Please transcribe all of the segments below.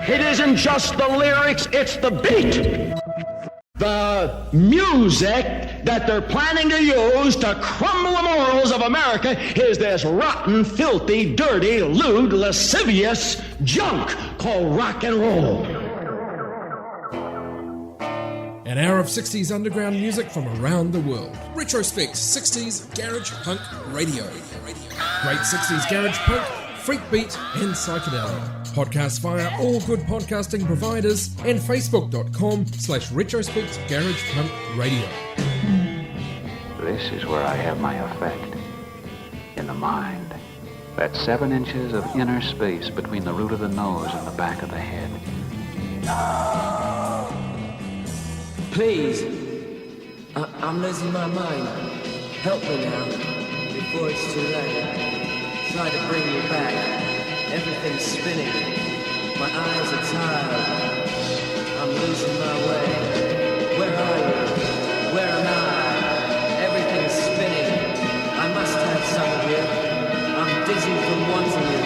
It isn't just the lyrics, it's the beat. The music that they're planning to use to crumble the morals of America is this rotten, filthy, dirty, lewd, lascivious junk called rock and roll. An hour of 60s underground music from around the world. Retrospect 60s Garage Punk Radio. Great 60s Garage Punk, freakbeat and psychedelia. Podcast via all good podcasting providers and facebook.com/retrospect Garage Punk Radio. This is where I have my effect. In the mind. That 7 inches of inner space between the root of the nose and the back of the head. Please, I'm losing my mind. Help me now, before it's too late. Try to bring me back. Everything's spinning. My eyes are tired. I'm losing my way. Where are you? Where am I? Everything's spinning. I must have some of you. I'm dizzy from wanting you.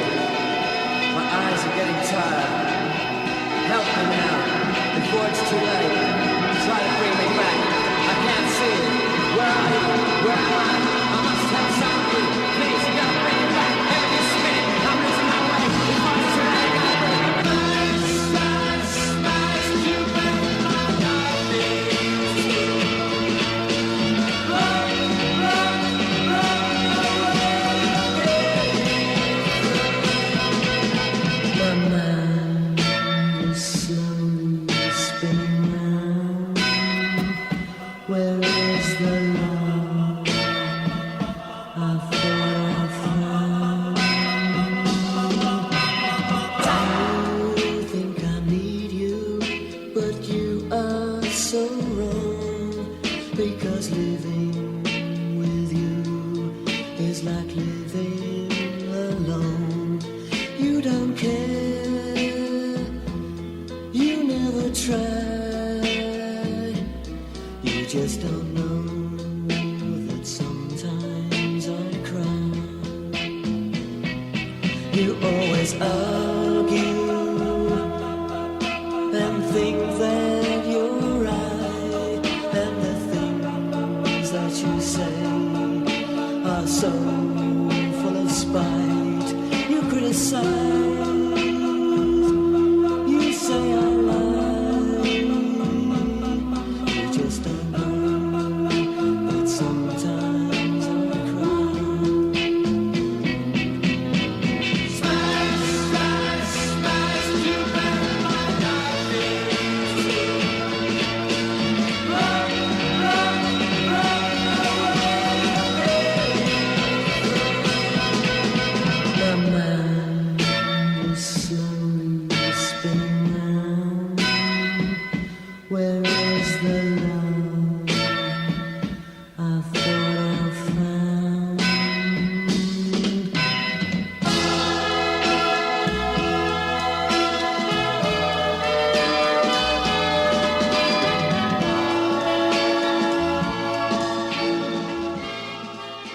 My eyes are getting tired. Help me now, before it's too late. Try to bring me back. I can't see it. Where are you? Where am I? I must have some of you. Please, you gotta bring me back. Everything's spinning. I'm losing my way. Before it's too late, I gotta bring me back. My mind is slowly spinning round. Where is the love I thought I found? I think I need you, but you are so wrong. Because living with you is like living alone. You don't care, you never try. You just don't know that sometimes I cry. You always argue and think that you're right, and the things that you say are so full of spite. You criticize, you say I lie. You just don't know that sometimes I cry. Smash, smash, smash, you better not run, run, run away. My mind is slowly spinning round. Where is the love I thought I found?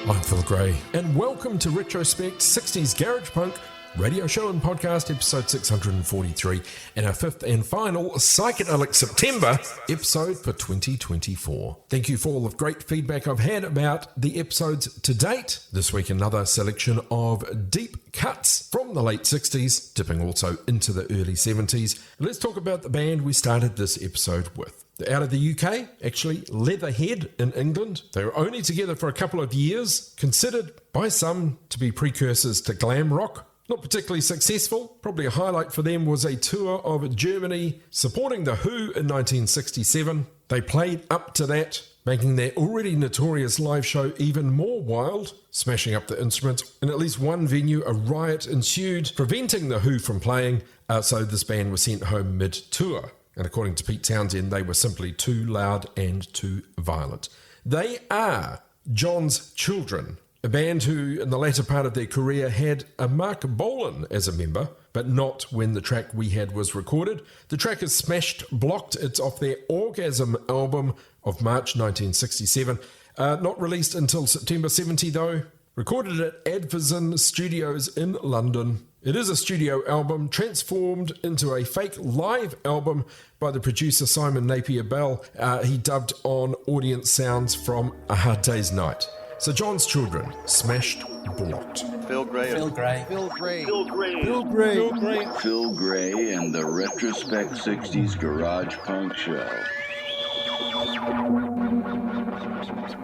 I'm Phil Gray, and welcome to Retrospect 60s Garage Punk radio show and podcast episode 643, and our fifth and final Psychedelic Pseptember episode for 2024. Thank you for all the great feedback I've had about the episodes to date. This week another selection of deep cuts from the late 60s, dipping also into the early 70s. Let's talk about the band we started this episode with. They're out of the UK, actually Leatherhead in England. They were only together for a couple of years, considered by some to be precursors to glam rock. Not particularly successful. Probably a highlight for them was a tour of Germany supporting The Who in 1967. They played up to that, making their already notorious live show even more wild, smashing up the instruments. In at least one venue, a riot ensued, preventing The Who from playing, so this band was sent home mid-tour. And according to Pete Townsend, they were simply too loud and too violent. They are John's Children, a band who, in the latter part of their career, had a Mark Bolan as a member, but not when the track we had was recorded. The track is Smashed Blocked. It's off their Orgasm album of March 1967. Not released until September 70, though. Recorded at Advison Studios in London. It is a studio album transformed into a fake live album by the producer Simon Napier Bell. He dubbed on audience sounds from A Hard Day's Night. So John's Children, Smashed, Blocked. Phil Gray. Phil Gray. Phil Gray. Phil Gray. Phil Gray. Phil Gray. Phil Gray and the Retrospect 60s Garage Punk Show.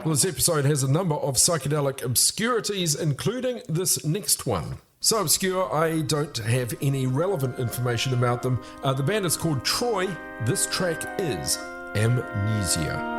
Well, this episode has a number of psychedelic obscurities, including this next one. So obscure, I don't have any relevant information about them. The band is called Troy. This track is Amnesia.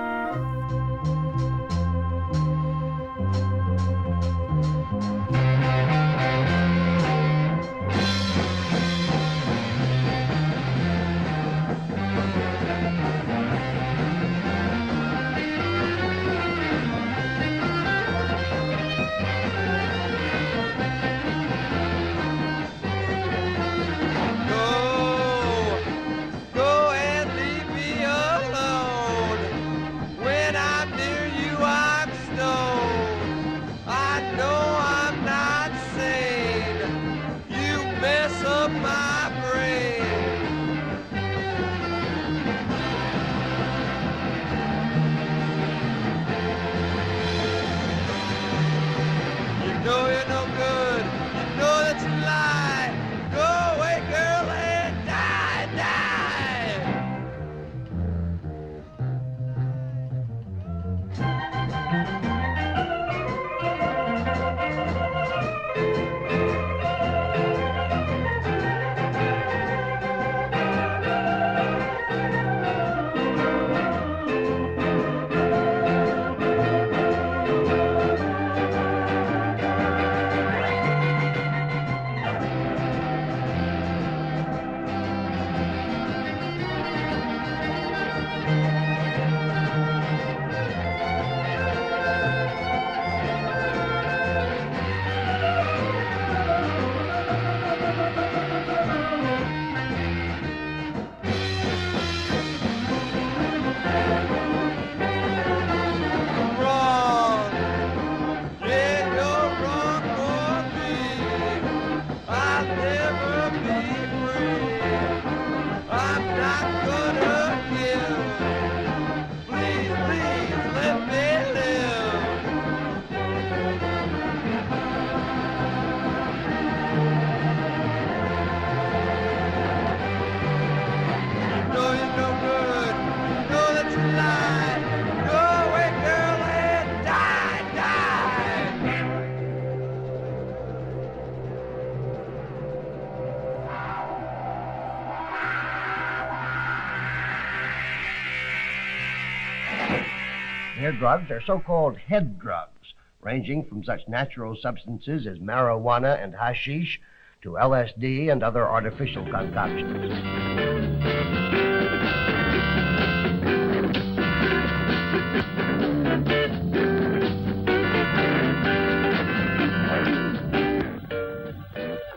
Their drugs are so-called head drugs, ranging from such natural substances as marijuana and hashish to LSD and other artificial concoctions.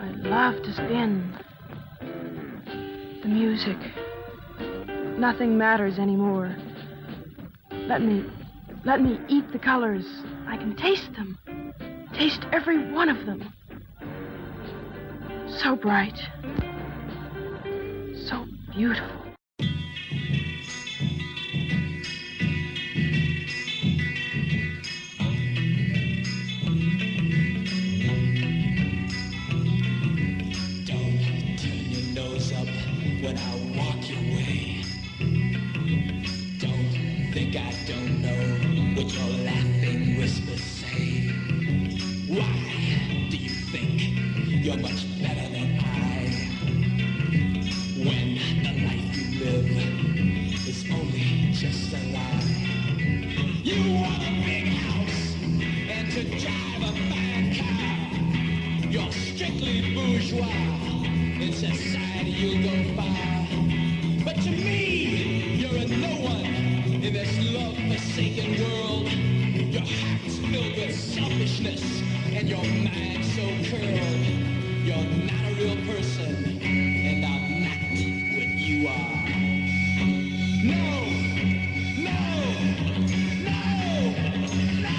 I love to spin. The music. Nothing matters anymore. Let me eat the colors. I can taste them. Taste every one of them. So bright. So beautiful. Don't turn your nose up when I walk your way. Don't think I don't know what your laughing whispers say. Why do you think you're much better than I? When the life you live is only just a lie. You want a big house and to drive a fine car. You're strictly bourgeois. In society you'll go far. But to me, you're a no one in this love-forsaken world. Your heart's filled with selfishness and your mind so curled. You're not a real person, and I'm not what you are. No! No! No! No!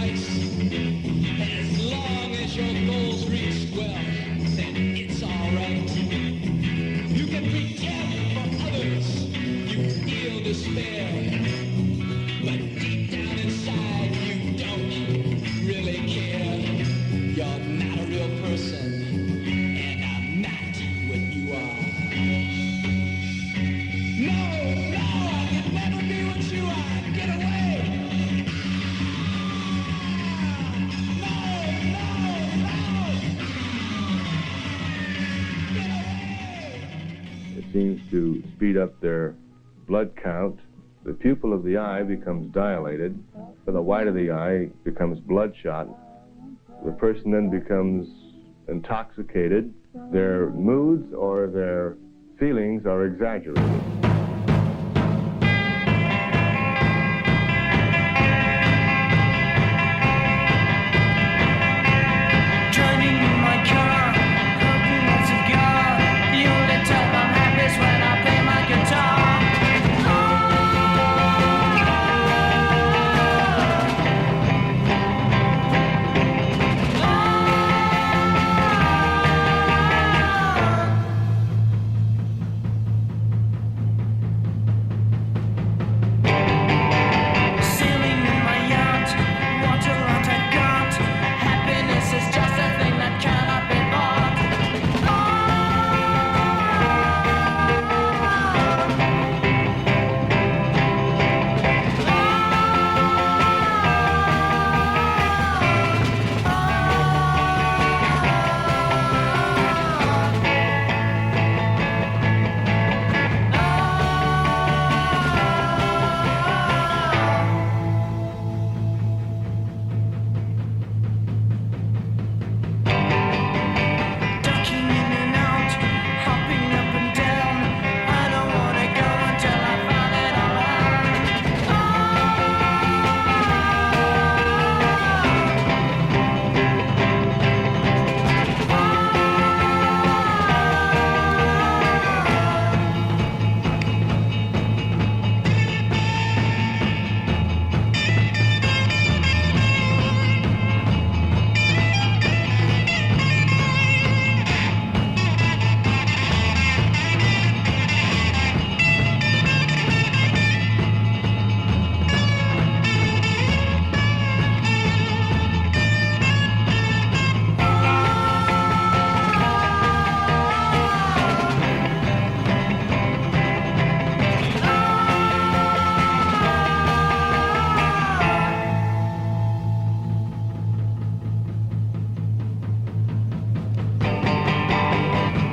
price. As long as your goals reach, well, then it's alright. You can pretend for others you feel despair, but deep down inside you don't really care. You're not a real person, and I'm not what you are. No, I can never be what you are. Get away! It seems to speed up their blood count. The pupil of the eye becomes dilated. The white of the eye becomes bloodshot. The person then becomes intoxicated. Their moods or their feelings are exaggerated. Driving in my car, hoping that's a cigar. The only time I'm happy is when I play my guitar. Sailing in my yacht, what a lot I got. Happiness is just a thing that cannot be bought. Ducking in and out, hopping up and down. I don't wanna go until I find it all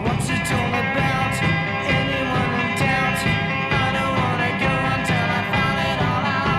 What's it all about? Anyone in doubt? I don't wanna go until I find it all out.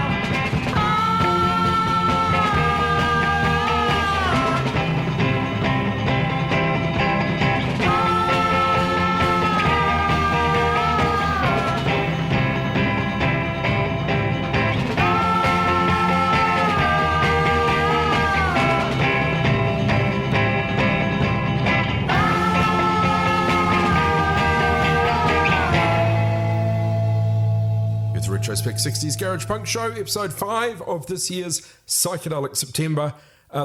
It's the Retrospect 60s Garage Punk Show, episode 5 of this year's Psychedelic September.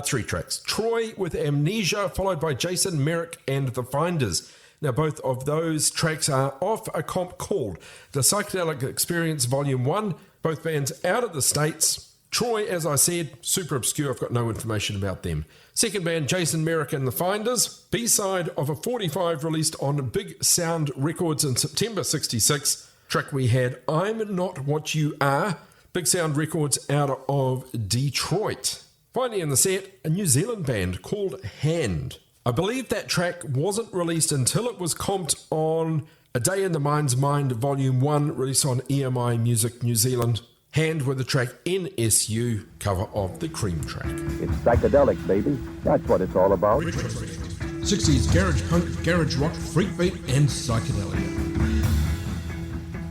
3 tracks. Troy with Amnesia, followed by Jason, Merrick, and The Finders. Now, both of those tracks are off a comp called The Psychedelic Experience Volume 1. Both bands out of the States. Troy, as I said, super obscure. I've got no information about them. Second band, Jason, Merrick, and The Finders. B-side of a 45 released on Big Sound Records in September 66. Track we had, I'm Not What You Are, Big Sound Records out of Detroit. Finally in the set, a New Zealand band called Hand. I believe that track wasn't released until it was comped on A Day in the Mind's Mind Volume 1, released on EMI Music New Zealand. Hand with the track NSU, cover of the Cream track. It's psychedelic, baby. That's what it's all about. 60s garage punk, garage rock, freakbeat, and psychedelia.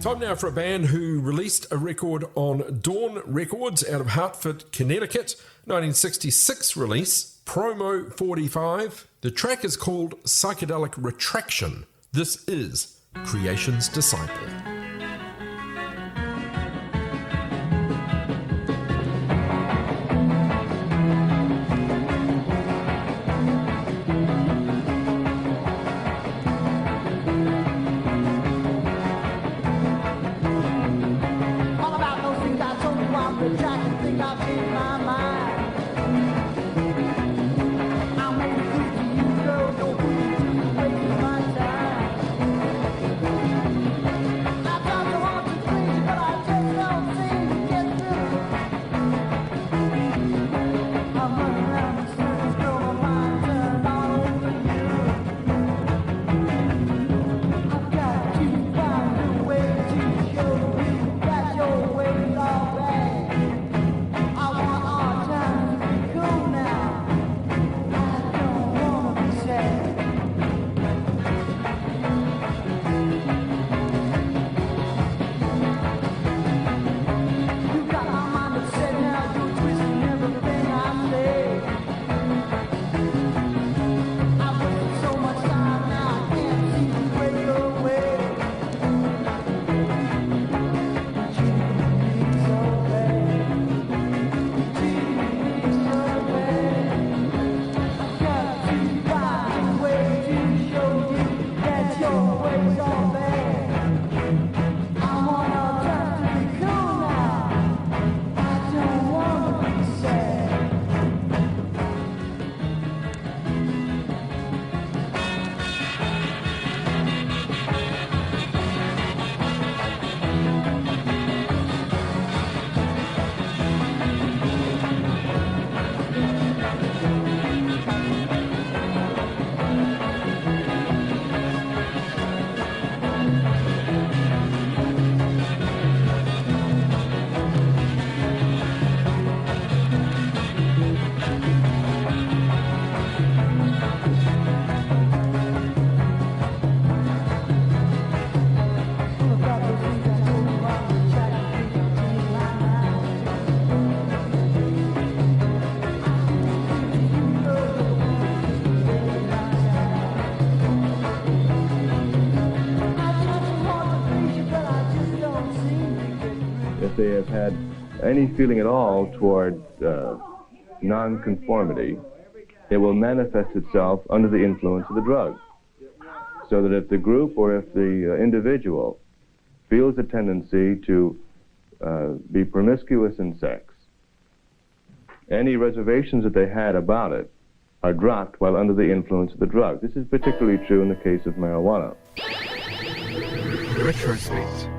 Time now for a band who released a record on Dawn Records out of Hartford, Connecticut, 1966 release, Promo 45. The track is called Psychedelic Retraction. This is Creation's Disciple. If they have had any feeling at all toward nonconformity, it will manifest itself under the influence of the drug. So that if the group or if the individual feels a tendency to be promiscuous in sex, any reservations that they had about it are dropped while under the influence of the drug. This is particularly true in the case of marijuana. Retrospect.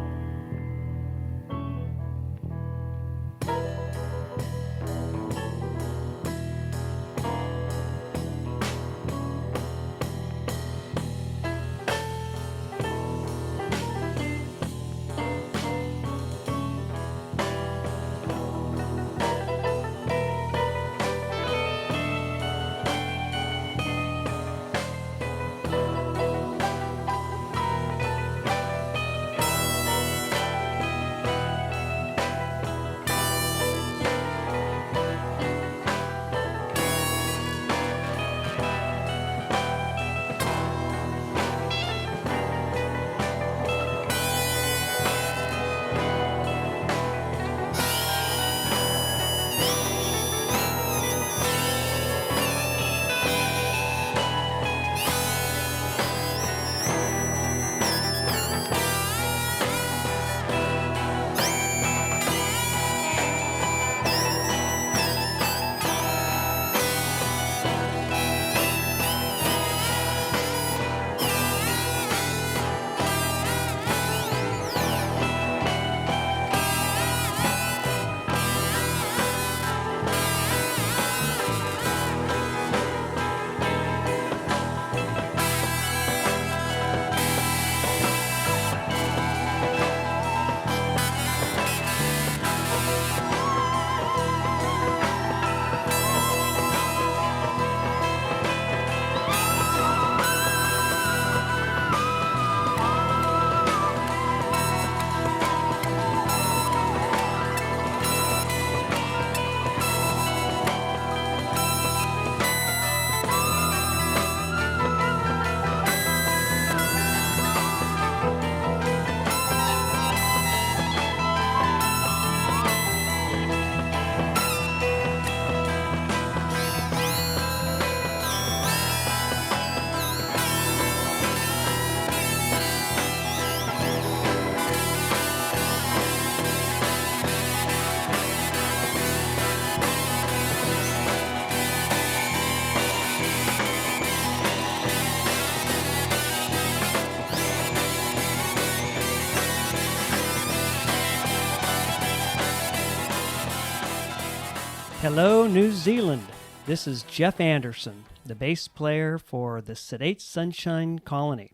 Hello, New Zealand. This is Jeff Anderson, the bass player for the Sedate Sunshine Colony,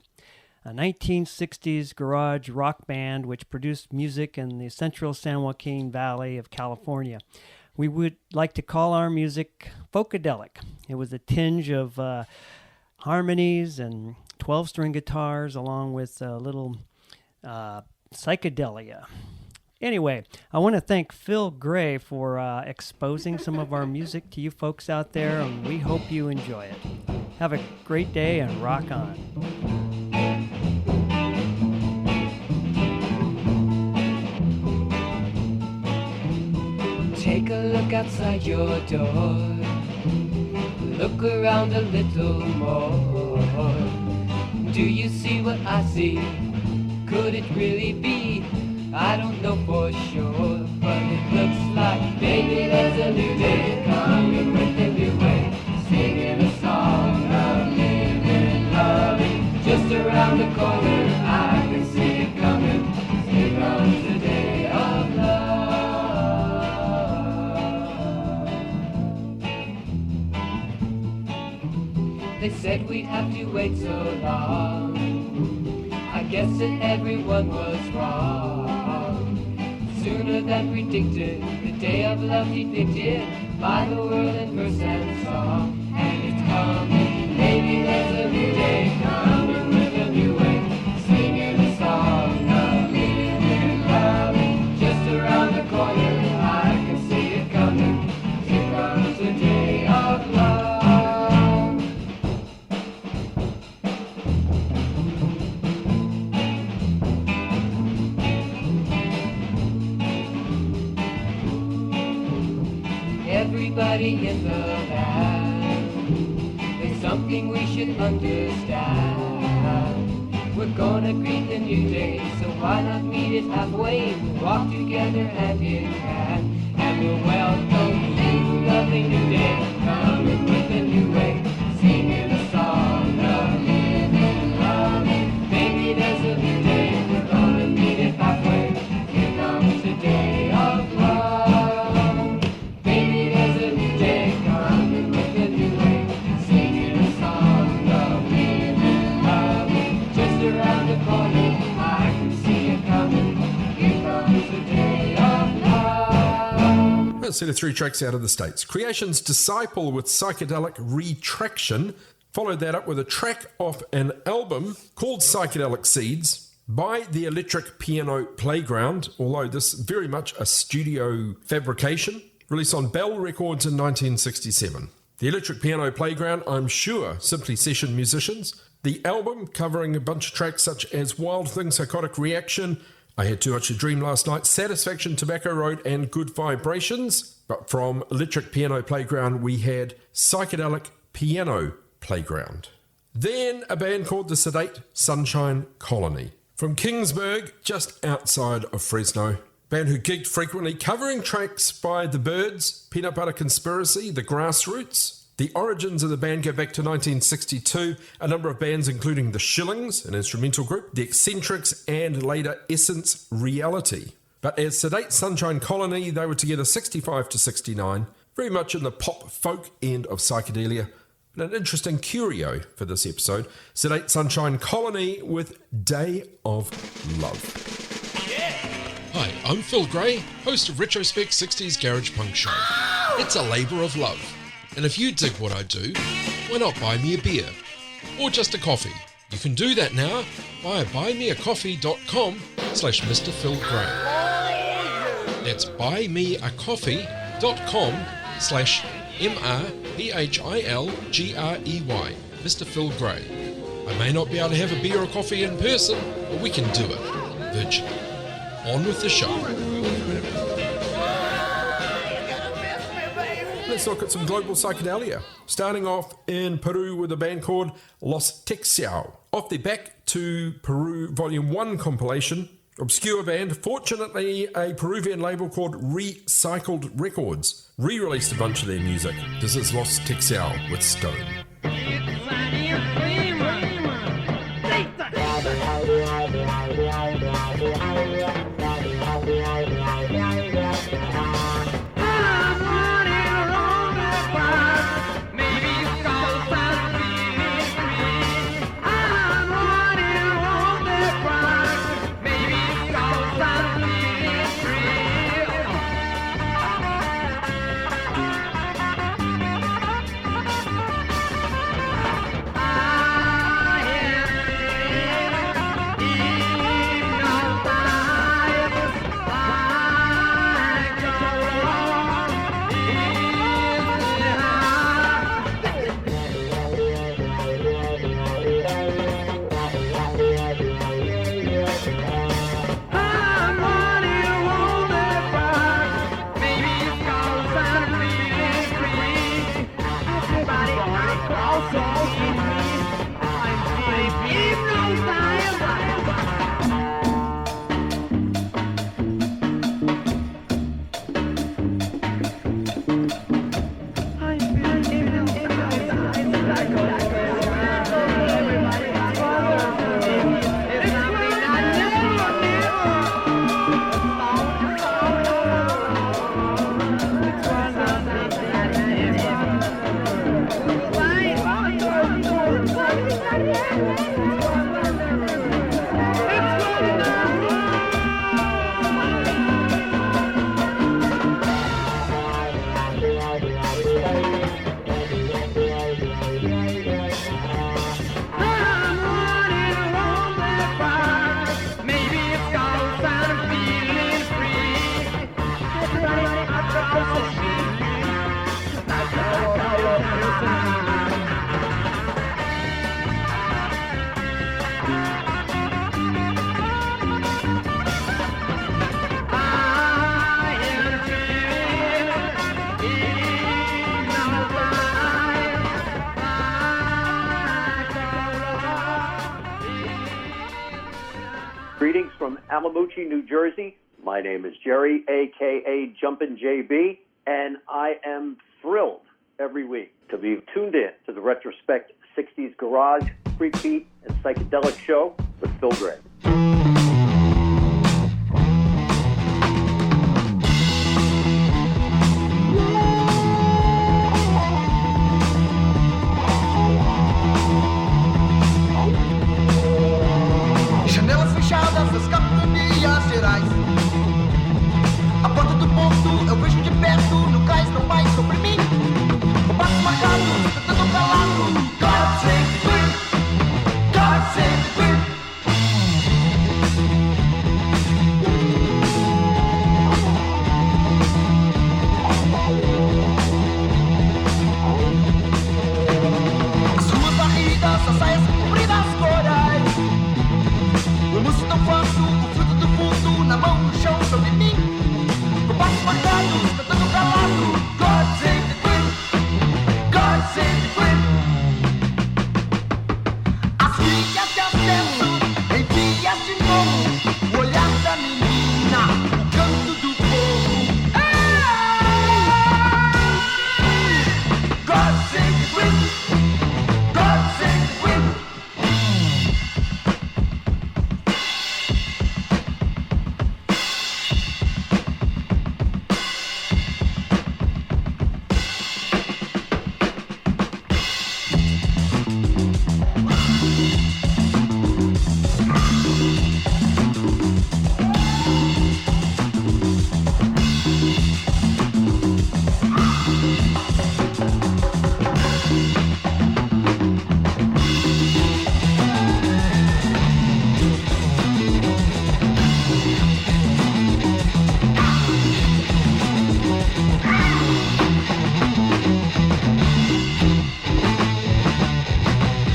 a 1960s garage rock band which produced music in the central San Joaquin Valley of California. We would like to call our music folkadelic. It was a tinge of harmonies and 12-string guitars along with a little psychedelia. Anyway, I want to thank Phil Gray for exposing some of our music to you folks out there, and we hope you enjoy it. Have a great day and rock on. Take a look outside your door. Look around a little more. Do you see what I see? Could it really be? I don't know for sure, but it looks like maybe there's a new day coming with a new way, singing a song of living, loving. Just around the corner, I can see it coming. Here comes the day of love. They said we'd have to wait so long. I guess that everyone was wrong. Sooner than predicted, the day of love depicted by the world in verse and song. And it's coming, maybe there's a new day coming with a new way, singing a song of living, loving. Just around the corner, I can see it coming. Here comes the day of love. Everybody in the land, there's something we should understand. We're gonna greet the new day, so why not meet it halfway? We'll walk together hand in hand, and we'll welcome you, lovely new day, coming with a new way, singing a song of living, loving. Maybe there's a new day, we're gonna meet it halfway. Here comes the day of love. A set of 3 tracks out of the States. Creation's Disciple with psychedelic Retraction, followed that up with a track off an album called Psychedelic Seeds by the Electric Piano Playground, although this very much a studio fabrication, released on Bell Records in 1967. The Electric Piano Playground, I'm sure, simply session musicians. The album covering a bunch of tracks such as Wild Thing, Psychotic Reaction, I Had Too Much to Dream Last Night, Satisfaction, Tobacco Road, and Good Vibrations. But from Electric Piano Playground, we had Psychedelic Piano Playground. Then a band called the Sedate Sunshine Colony. From Kingsburg, just outside of Fresno. Band who gigged frequently, covering tracks by The Byrds, Peanut Butter Conspiracy, The Grassroots. The origins of the band go back to 1962. A number of bands, including The Shillings, an instrumental group, The Eccentrics, and later Essence Reality. But as Sedate Sunshine Colony, they were together 65 to 69, very much in the pop folk end of psychedelia. And an interesting curio for this episode, Sedate Sunshine Colony with Day of Love. Hi, I'm Phil Gray, host of Retrospect 60s Garage Punk Show. It's a labour of love. And if you dig what I do, why not buy me a beer? Or just a coffee? You can do that now via buymeacoffee.com/Mr. Phil Gray. That's buymeacoffee.com/MrPhilGrey, Mr. Phil Gray. I may not be able to have a beer or coffee in person, but we can do it virtually. On with the show. Let's look at some global psychedelia. Starting off in Peru with a band called Los Texao. Off their Back to Peru Volume 1 compilation. Obscure band, fortunately a Peruvian label called Recycled Records re-released a bunch of their music. This is Los Texao with Stone. I'm running Scalamucci, New Jersey. My name is Jerry, a.k.a. Jumpin' JB, and I am thrilled every week to be tuned in to the Retrospect 60s Garage, Freakbeat, and Psychedelic Show with Phil Gray. Janelas fechadas das capitanias gerais. A porta do ponto eu vejo de perto. No cais não vai sobre mim. O passo marcado, tentando calado. God save the Queen! God save the Queen! As ruas varridas, as saias compridas, corais. O músico tão fácil, o fruto do fundo, na mão, no chão, sobre mim. Com passos marcados, cantando calado. God save the Queen! God save the Queen! As filhas de acesso, em vias de novo. O olhar da menina, o canto do povo. God save the Queen! God save the Queen!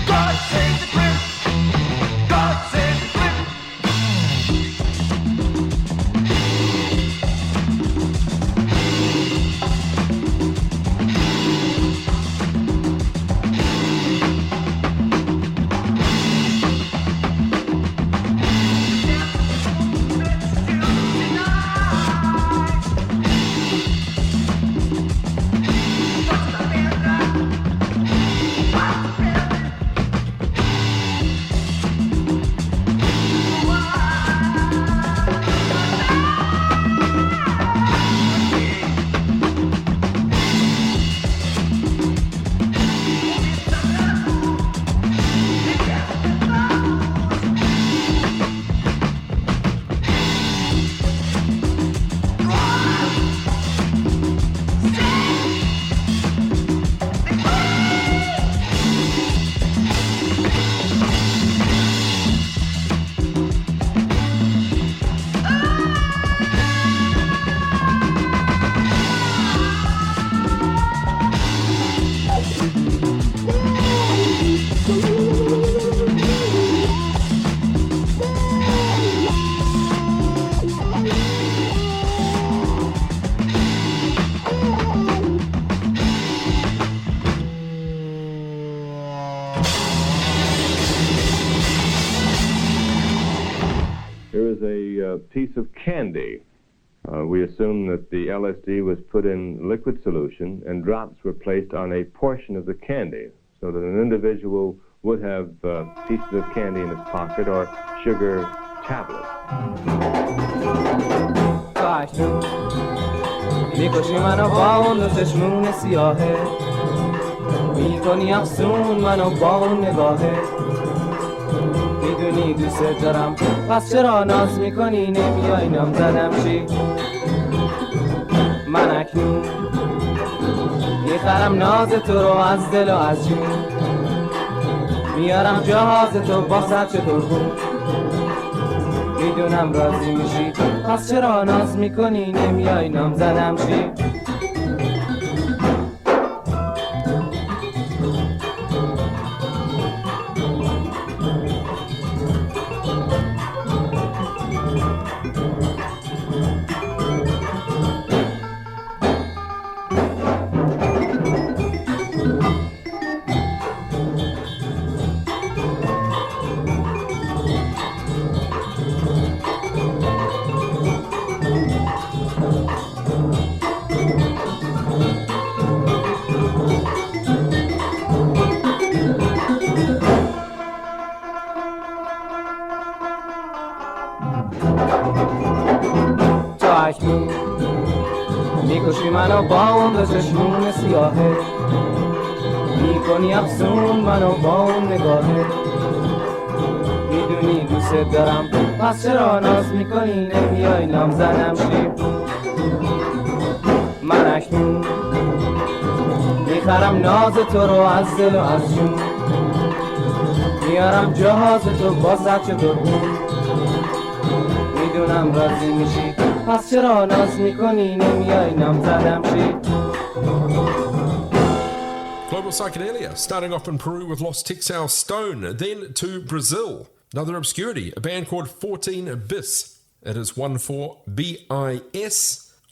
God save the Queen! God save the Queen! Here is a piece of candy. We assume that the LSD was put in liquid solution and drops were placed on a portion of the candy so that an individual would have pieces of candy in his pocket or sugar tablets. میکشی منو با اون دو چشمون سیاهه میکنی افسون منو با اون نگاهه میدونی دوست دارم پس چرا ناز میکنی نمیای نام زدم چی من اکنون میخرم ناز تو رو از دل و از جون میارم جهاز تو با سر چطور بود میدونم راضی میشی پس چرا ناز میکنی نمیای نام زدم چی خشمون میکشی منو با اون دو چشمون سیاهه میکنی افسون منو با اون نگاهه میدونی دوست دارم پس چرا ناز میکنی نمیای نام زنم شی من اکنون میخرم ناز تو رو از دل و از جون میارم جهاز تو با سچ درمون میدونم راضی میشی پس چرا ناز میکنی نمیای نام زدم شی. Global Psychedelia, starting off in Peru with Lost Texao Stone, then to Brazil, another obscurity, a band called 14 Bis. It is 14BIS,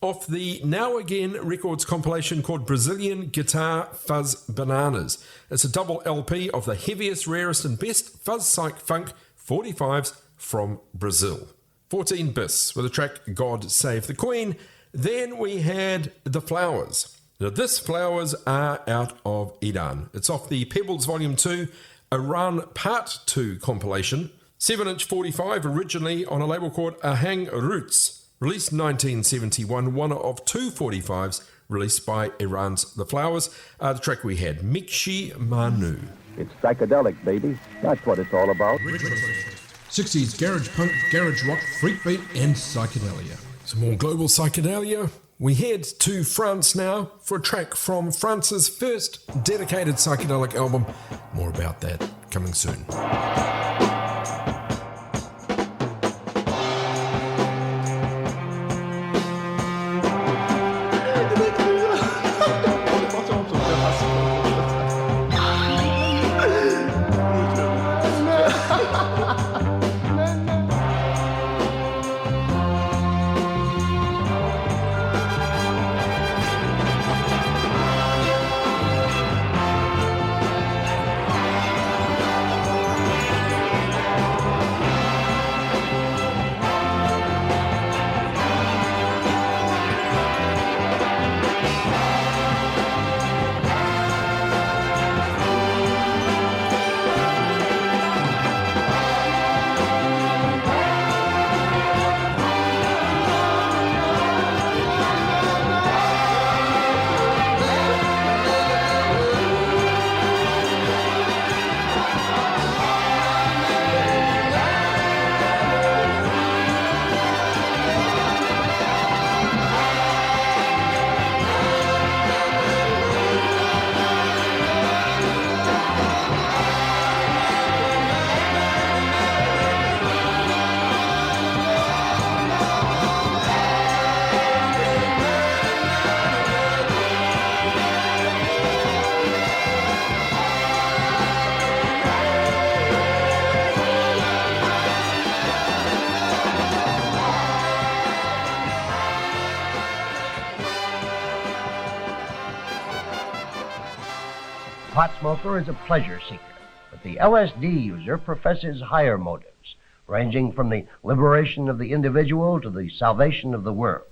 off the Now Again Records compilation called Brazilian Guitar Fuzz Bananas. It's a double LP of the heaviest, rarest and best fuzz psych funk 45s from Brazil. 14 Bis with the track God Save the Queen. Then we had The Flowers. Now, this Flowers are out of Iran. It's off the Pebbles Volume 2, Iran Part 2 compilation. 7-inch 45, originally on a label called Ahang Roots, released in 1971, one of two 45s released by Iran's The Flowers. The track we had, Meekshi Manoo. It's psychedelic, baby. That's what it's all about. 60s garage punk, garage rock, freakbeat and psychedelia. Some more global psychedelia. We head to France now for a track from France's first dedicated psychedelic album. More about that coming soon. pot smoker is a pleasure seeker, but the LSD user professes higher motives, ranging from the liberation of the individual to the salvation of the world.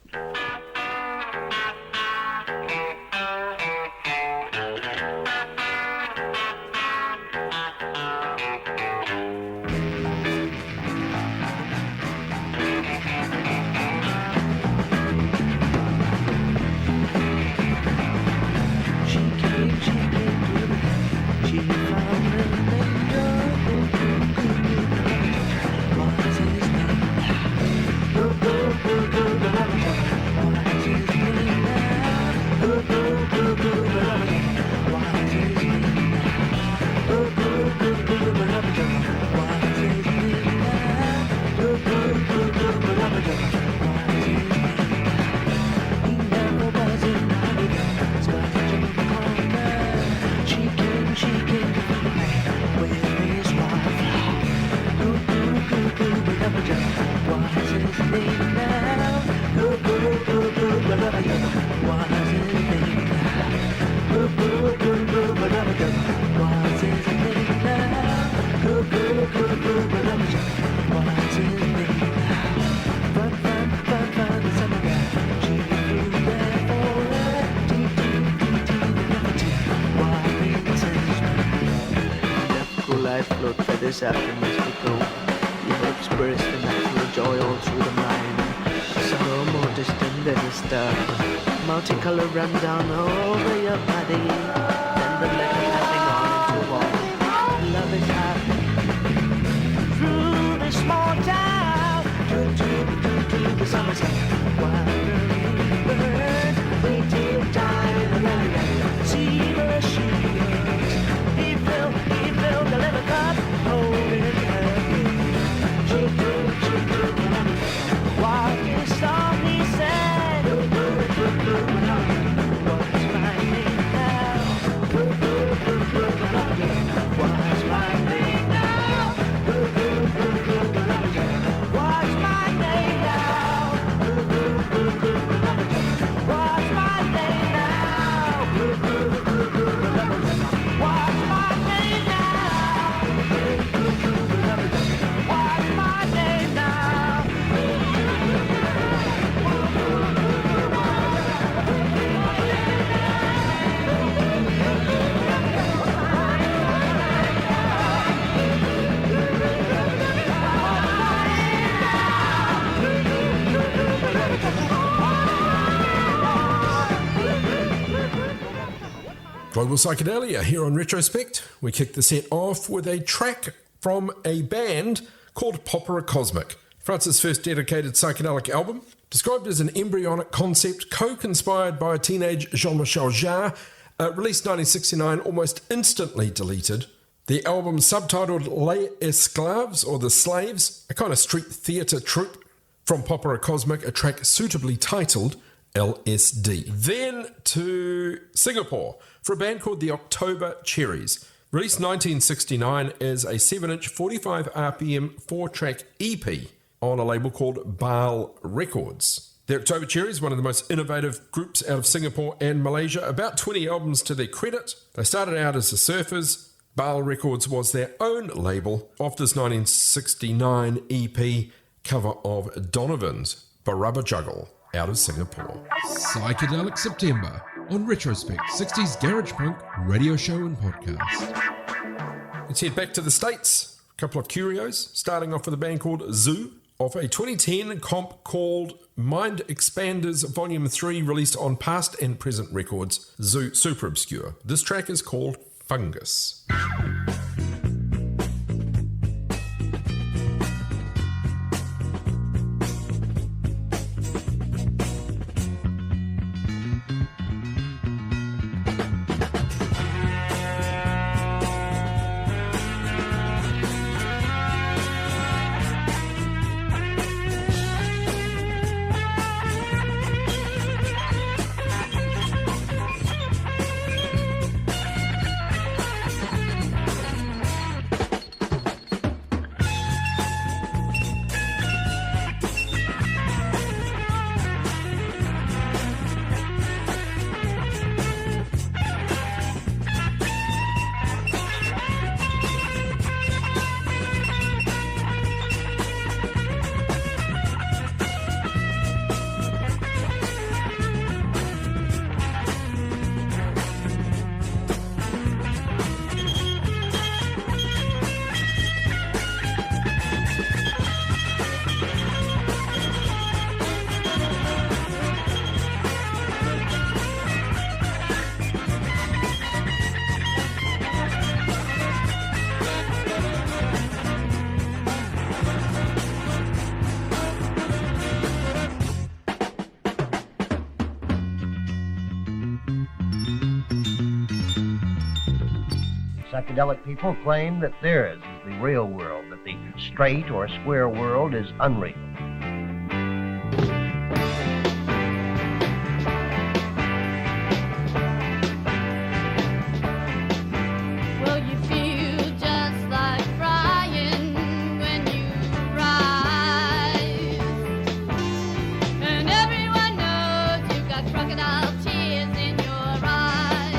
Express the natural joy all through the mind. Sorrow more distant. Let us multicolor run down over your body. Then the letter passing on into all. Love is happening through this small town. The summer's wild bird. We take time in the land. See the sheep. He filled the leather cup. Hold his hand. What is song he said? What's my name now? What's my name now? What's my name now? What's my name now? What's my name now? What's my name now? Global Psychedelia here on Retrospect. We kick the set off with a track from a band called Popera Cosmic, France's first dedicated psychedelic album. Described as an embryonic concept, co-conspired by teenage Jean-Michel Jarre, released 1969, almost instantly deleted. The album, subtitled Les Esclaves, or The Slaves, a kind of street theatre troupe from Popera Cosmic, a track suitably titled LSD. Then to Singapore for a band called the October Cherries. Released 1969 as a 7-inch 45 RPM 4-track EP on a label called Baal Records. The October Cherries, one of the most innovative groups out of Singapore and Malaysia, about 20 albums to their credit. They started out as the Surfers. Baal Records was their own label. Off this 1969 EP, cover of Donovan's Barabajagal out of Singapore. Psychedelic September on Retrospect 60s Garage Punk radio show and podcast. Let's head back to the States. A couple of curios, starting off with a band called Zoo, off a 2010 comp called Mind Expanders Volume 3, released on Past and Present Records. Zoo, super obscure. This track is called Fungus. Psychedelic people claim that theirs is the real world, that the straight or square world is unreal. Well, you feel just like crying when you rise, and everyone knows you've got crocodile tears in your eyes,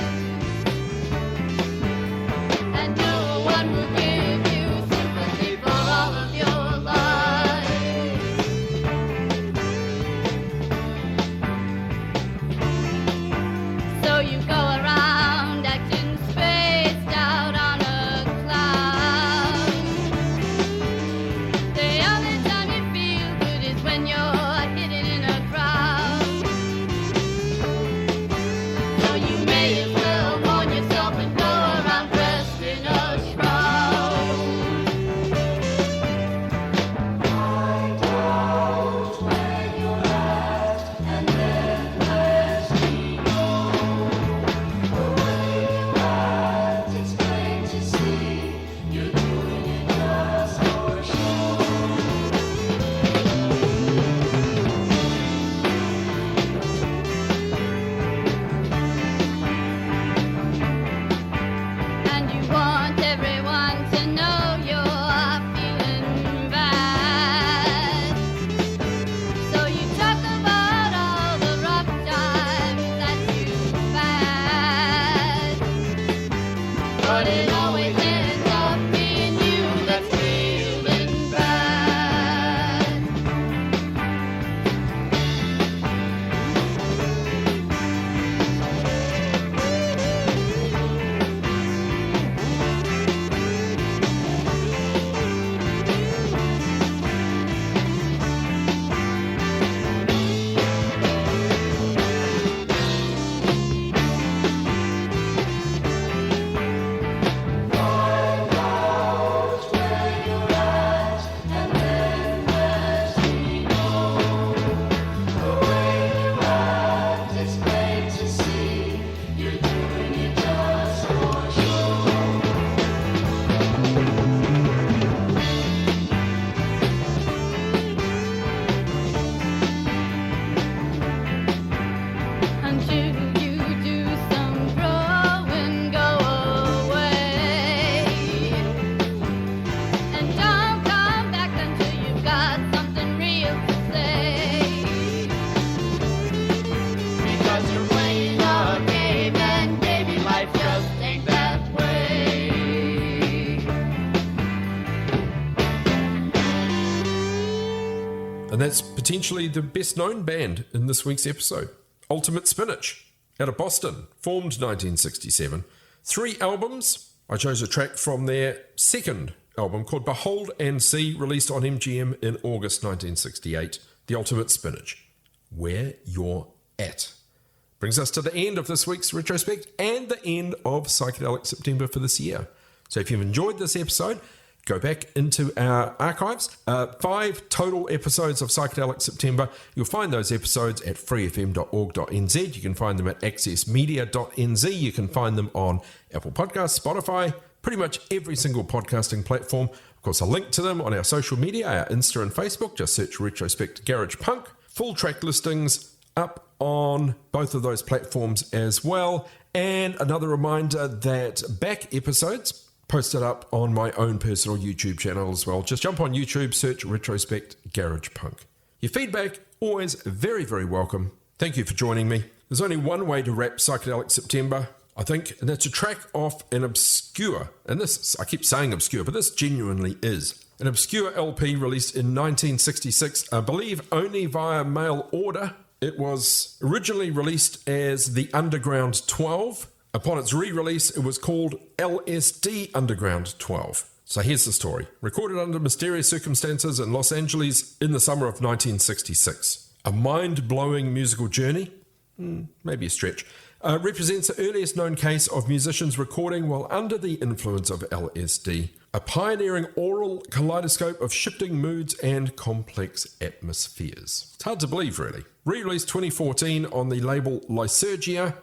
and no one will give you sympathy for all of your life. but it always ends up being you that's feeling bad. Until you do some growing, go away. And don't come back until you've got something real to say. Because you're playing a game, and baby, life just ain't that way. And that's potentially the best known band in this week's episode. Ultimate Spinach, out of Boston, formed 1967. 3 albums. I chose a track from their second album called Behold and See, released on MGM in August 1968. The Ultimate Spinach, Where You're At. Brings us to the end of this week's Retrospect and the end of Psychedelic September for this year. So if you've enjoyed this episode, go back into our archives. 5 total episodes of Psychedelic September. You'll find those episodes at freefm.org.nz. You can find them at accessmedia.nz. You can find them on Apple Podcasts, Spotify, pretty much every single podcasting platform. Of course, a link to them on our social media, our Insta and Facebook. Just search Retrospect Garage Punk. Full track listings up on both of those platforms as well. And another reminder that back episodes posted up on my own personal YouTube channel as well. Just jump on YouTube, search Retrospect Garage Punk. Your feedback, always very, very welcome. Thank you for joining me. There's only one way to wrap Psychedelic September, I think, and that's to track off an obscure, and this, I keep saying obscure, but this genuinely is, an obscure LP released in 1966, I believe only via mail order. It was originally released as the Underground 12. Upon its re-release, it was called LSD Underground 12. So here's the story. Recorded under mysterious circumstances in Los Angeles in the summer of 1966. A mind-blowing musical journey, maybe a stretch, represents the earliest known case of musicians recording while under the influence of LSD. A pioneering aural kaleidoscope of shifting moods and complex atmospheres. It's hard to believe, really. Re-released 2014 on the label Lysergia.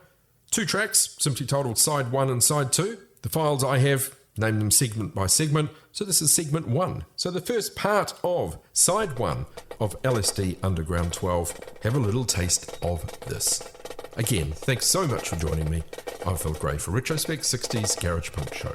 2 tracks, simply titled Side 1 and Side 2. The files I have, named them segment by segment, so this is segment 1. So the first part of Side 1 of LSD Underground 12. Have a little taste of this. Again, thanks so much for joining me. I'm Phil Gray for Retrospect 60s Garage Punk Show.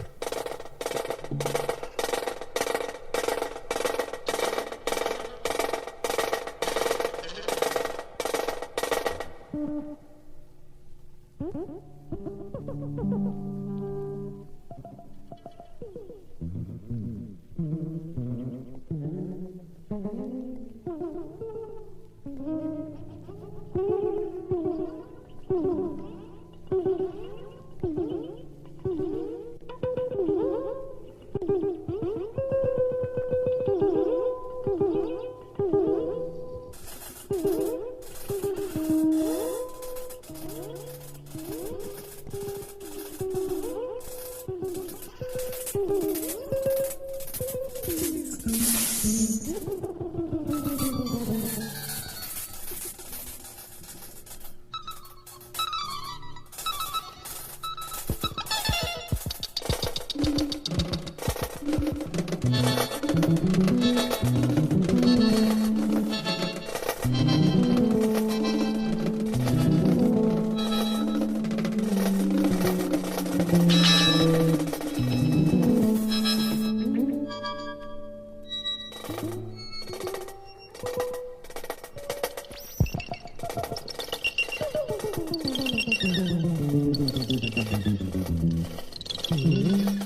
Mm-hmm.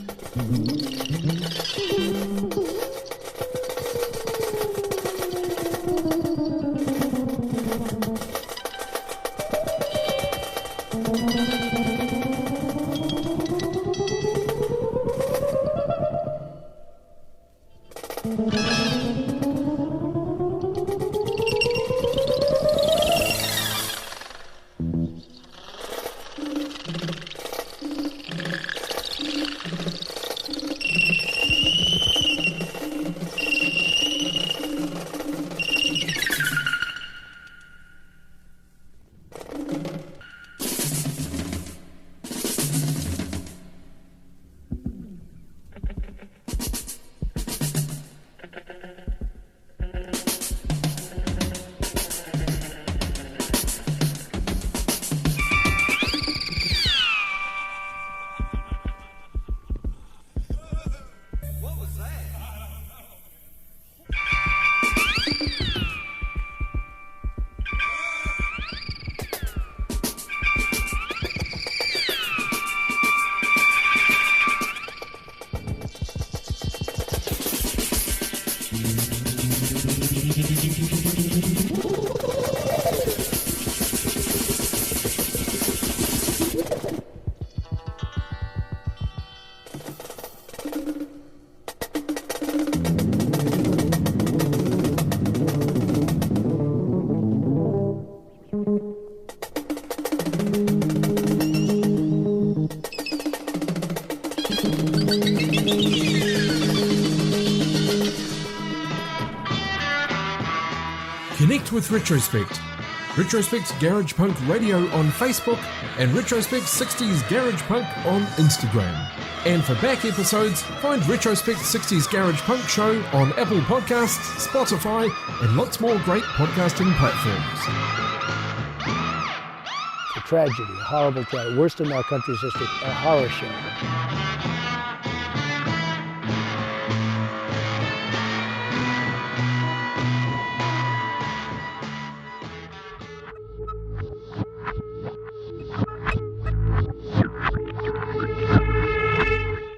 Connect with Retrospect. Retrospect Garage Punk Radio on Facebook and Retrospect 60s Garage Punk on Instagram. And for back episodes, find Retrospect 60s Garage Punk Show on Apple Podcasts, Spotify, and lots more great podcasting platforms. A tragedy, a horrible tragedy, worst in our country's history, a horror show.